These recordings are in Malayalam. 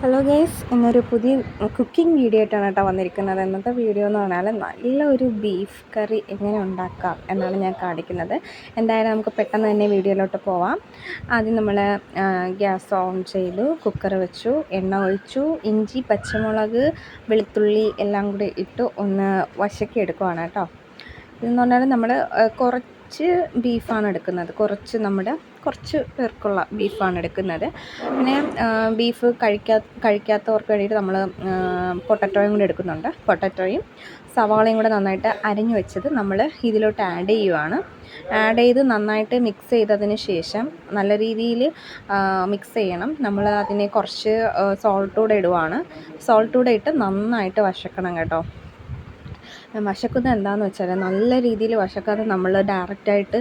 ഹലോ ഗൈസ്, ഇന്നൊരു പുതിയ കുക്കിംഗ് വീഡിയോ ആയിട്ടാണ് കേട്ടോ വന്നിരിക്കുന്നത്. ഇന്നത്തെ വീഡിയോ എന്ന് പറഞ്ഞാൽ നല്ലൊരു ബീഫ് കറി എങ്ങനെ ഉണ്ടാക്കാം എന്നാണ് ഞാൻ കാണിക്കുന്നത്. എന്തായാലും നമുക്ക് പെട്ടെന്ന് തന്നെ വീഡിയോയിലോട്ട് പോവാം. ആദ്യം നമ്മൾ ഗ്യാസ് ഓൺ ചെയ്തു, കുക്കർ വെച്ചു, എണ്ണ ഒഴിച്ചു, ഇഞ്ചി, പച്ചമുളക്, വെളുത്തുള്ളി എല്ലാം കൂടി ഇട്ട് ഒന്ന് വശക്കി എടുക്കുവാണ് കേട്ടോ. ഇതെന്ന് പറഞ്ഞാൽ നമ്മൾ കുറച്ച് ബീഫാണ് എടുക്കുന്നത്, കുറച്ച് പേർക്കുള്ള ബീഫാണ് എടുക്കുന്നത്. പിന്നെ ബീഫ് കഴിക്കാത്തവർക്ക് വേണ്ടിയിട്ട് നമ്മൾ പൊട്ടറ്റോയും കൂടി എടുക്കുന്നുണ്ട്. പൊട്ടറ്റോയും സവാളയും കൂടെ നന്നായിട്ട് അരിഞ്ഞു വെച്ചത് നമ്മൾ ഇതിലോട്ട് ആഡ് ചെയ്യുവാണ്. ആഡ് ചെയ്ത് നന്നായിട്ട് മിക്സ് ചെയ്തതിന് ശേഷം നല്ല രീതിയിൽ മിക്സ് ചെയ്യണം. നമ്മൾ അതിനെ കുറച്ച് സോൾട്ട് കൂടെ ഇടുവാണ്. സോൾട്ട് കൂടെ ഇട്ട് നന്നായിട്ട് വശക്കണം കേട്ടോ. വശക്കുന്നത് എന്താണെന്ന് വെച്ചാൽ നല്ല രീതിയിൽ വശക്കാതെ നമ്മൾ ഡയറക്റ്റായിട്ട്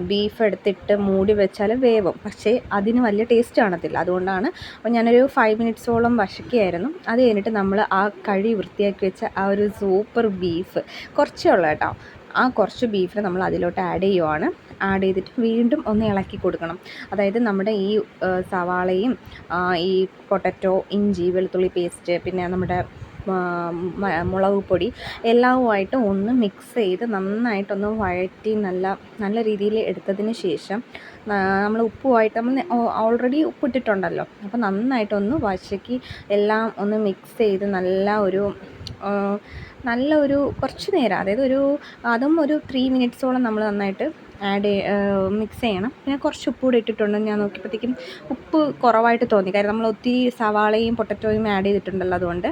ബീഫ് എടുത്തിട്ട് മൂടി വെച്ചാൽ വേവും, പക്ഷേ അതിന് വലിയ ടേസ്റ്റ് കാണത്തില്ല. അതുകൊണ്ടാണ് അപ്പോൾ ഞാനൊരു 5 മിനിറ്റ്സോളം വശക്കിയായിരുന്നു. അത് കഴിഞ്ഞിട്ട് നമ്മൾ ആ വൃത്തിയാക്കി വെച്ച ആ ഒരു സൂപ്പർ ബീഫ് കുറച്ചേ ഉള്ളൂ കേട്ടോ. ആ കുറച്ച് ബീഫിനെ നമ്മൾ അതിലോട്ട് ആഡ് ചെയ്യുവാണ്. ആഡ് ചെയ്തിട്ട് വീണ്ടും ഒന്ന് ഇളക്കി കൊടുക്കണം. അതായത് നമ്മുടെ ഈ സവാളയും ഈ പൊട്ടറ്റോ, ഇഞ്ചി, വെളുത്തുള്ളി പേസ്റ്റ്, പിന്നെ നമ്മുടെ മുളക് പൊടി എല്ലാവുമായിട്ട് ഒന്ന് മിക്സ് ചെയ്ത് നന്നായിട്ടൊന്ന് വഴറ്റി നല്ല രീതിയിൽ എടുത്തതിന് ശേഷം നമ്മൾ ഉപ്പുമായിട്ട് നമ്മൾ ഓൾറെഡി ഉപ്പിട്ടിട്ടുണ്ടല്ലോ, അപ്പോൾ നന്നായിട്ടൊന്ന് വശക്കി എല്ലാം ഒന്ന് മിക്സ് ചെയ്ത് നല്ല ഒരു കുറച്ച് നേരം, അതായത് അതും ഒരു 3 മിനിറ്റ്സോളം നമ്മൾ നന്നായിട്ട് മിക്സ് ചെയ്യണം. പിന്നെ കുറച്ച് ഉപ്പ് കൂടി ഇട്ടിട്ടുണ്ട്. ഞാൻ നോക്കിയപ്പോഴത്തേക്കും ഉപ്പ് കുറവായിട്ട് തോന്നി, കാര്യം നമ്മൾ ഒത്തിരി സവാളയും പൊട്ടറ്റോയും ആഡ് ചെയ്തിട്ടുണ്ടല്ലോ, അതുകൊണ്ട്.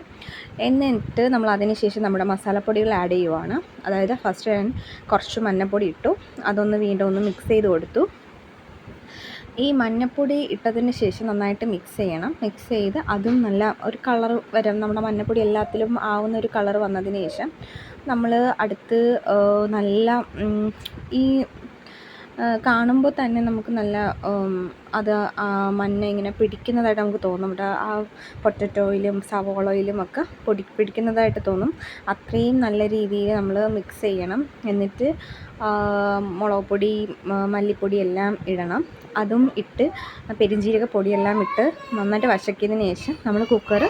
എന്നിട്ട് നമ്മൾ അതിന് ശേഷം നമ്മുടെ മസാലപ്പൊടികൾ ആഡ് ചെയ്യുവാണ്. അതായത് ഫസ്റ്റ് ഞാൻ കുറച്ച് മഞ്ഞൾപ്പൊടി ഇട്ടു, അതൊന്ന് വീണ്ടും ഒന്ന് മിക്സ് ചെയ്ത് കൊടുത്തു. ഈ മഞ്ഞൾപ്പൊടി ഇട്ടതിന് ശേഷം നന്നായിട്ട് മിക്സ് ചെയ്യണം. മിക്സ് ചെയ്ത് അതും നല്ല ഒരു കളർ വരും, നമ്മുടെ മഞ്ഞൾപ്പൊടി എല്ലാത്തിലും ആവുന്ന ഒരു കളർ വന്നതിന് ശേഷം നമ്മൾ അടുത്ത് നല്ല ഈ കാണുമ്പോൾ തന്നെ നമുക്ക് നല്ല അത് മഞ്ഞ ഇങ്ങനെ പിടിക്കുന്നതായിട്ട് നമുക്ക് തോന്നും. ഇവിടെ ആ പൊട്ടറ്റോയിലും സവോളയിലും ഒക്കെ പിടിക്കുന്നതായിട്ട് തോന്നും. അത്രയും നല്ല രീതിയിൽ നമ്മൾ മിക്സ് ചെയ്യണം. എന്നിട്ട് മുളക് പൊടി, മല്ലിപ്പൊടി എല്ലാം ഇടണം. അതും ഇട്ട് പെരുംജീരക പൊടിയെല്ലാം ഇട്ട് നന്നായിട്ട് വശക്കിയതിന് ശേഷം നമ്മൾ കുക്കർ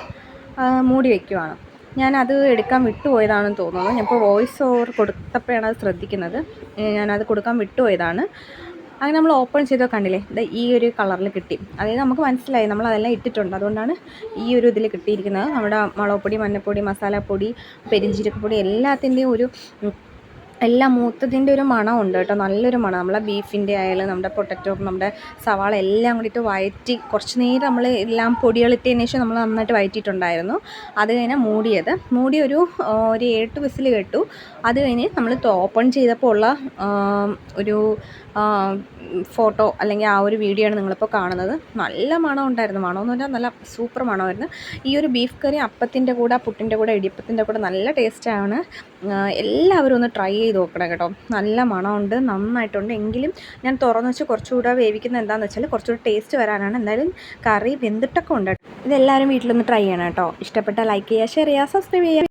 മൂടി വയ്ക്കുവാണ്. ഞാനത് എടുക്കാൻ വിട്ടുപോയതാണെന്ന് തോന്നുന്നു. ഞാനിപ്പോൾ വോയിസ് ഓവർ കൊടുത്തപ്പോഴാണ് അത് ശ്രദ്ധിക്കുന്നത്. ഞാനത് കൊടുക്കാൻ വിട്ടുപോയതാണ്. അങ്ങനെ നമ്മൾ ഓപ്പൺ ചെയ്തോ കണ്ടില്ലേ, ഈ ഒരു കളറിൽ കിട്ടി. അതായത് നമുക്ക് മനസ്സിലായി നമ്മളതെല്ലാം ഇട്ടിട്ടുണ്ട്, അതുകൊണ്ടാണ് ഈ ഒരു ഇതിൽ കിട്ടിയിരിക്കുന്നത്. നമ്മുടെ മുളക് പൊടി, മഞ്ഞൾപ്പൊടി, മസാലപ്പൊടി, പെരുംജീരകപ്പൊടി എല്ലാത്തിൻ്റെയും എല്ലാം മൂത്തതിൻ്റെ ഒരു മണം ഉണ്ട് കേട്ടോ, നല്ലൊരു മണം. നമ്മളെ ബീഫിൻ്റെ ആയാലും നമ്മുടെ പൊട്ടറ്റോ, നമ്മുടെ സവാള എല്ലാം കൂടിയിട്ട് വഴറ്റി കുറച്ച് നേരം നമ്മൾ എല്ലാം പൊടികളിട്ടതിന് ശേഷം നമ്മൾ നന്നായിട്ട് വഴറ്റിയിട്ടുണ്ടായിരുന്നു. അത് കഴിഞ്ഞ് മൂടി ഒരു 8 വിസിൽ കേട്ടു. അത് കഴിഞ്ഞ് നമ്മൾ ഓപ്പൺ ചെയ്തപ്പോൾ ഉള്ള ഒരു ഫോട്ടോ അല്ലെങ്കിൽ ആ ഒരു വീഡിയോ ആണ് നിങ്ങളിപ്പോൾ കാണുന്നത്. നല്ല മണം ഉണ്ടായിരുന്നു. മണമെന്ന് പറഞ്ഞാൽ നല്ല സൂപ്പർ മണമായിരുന്നു. ഈ ഒരു ബീഫ് കറി അപ്പത്തിൻ്റെ കൂടെ, പുട്ടിൻ്റെ കൂടെ, ഇടിയപ്പത്തിൻ്റെ കൂടെ നല്ല ടേസ്റ്റാണ്. എല്ലാവരും ഒന്ന് ട്രൈ ചെയ്ത് നോക്കണം കേട്ടോ. നല്ല മണമുണ്ട്, നന്നായിട്ടുണ്ട്. എങ്കിലും ഞാൻ തുറന്ന് വെച്ച് കുറച്ചുകൂടെ വേവിക്കുന്നത് എന്താണെന്ന് വെച്ചാൽ കുറച്ചുകൂടി ടേസ്റ്റ് വരാനാണ്. എന്തായാലും കറി വെന്തിട്ടൊക്കെ ഉണ്ട്. ഇതെല്ലാവരും വീട്ടിലൊന്ന് ട്രൈ ചെയ്യണം കേട്ടോ. ഇഷ്ടപ്പെട്ടാൽ ലൈക്ക് ചെയ്യുക, ഷെയർ ചെയ്യുക, സബ്സ്ക്രൈബ് ചെയ്യുക.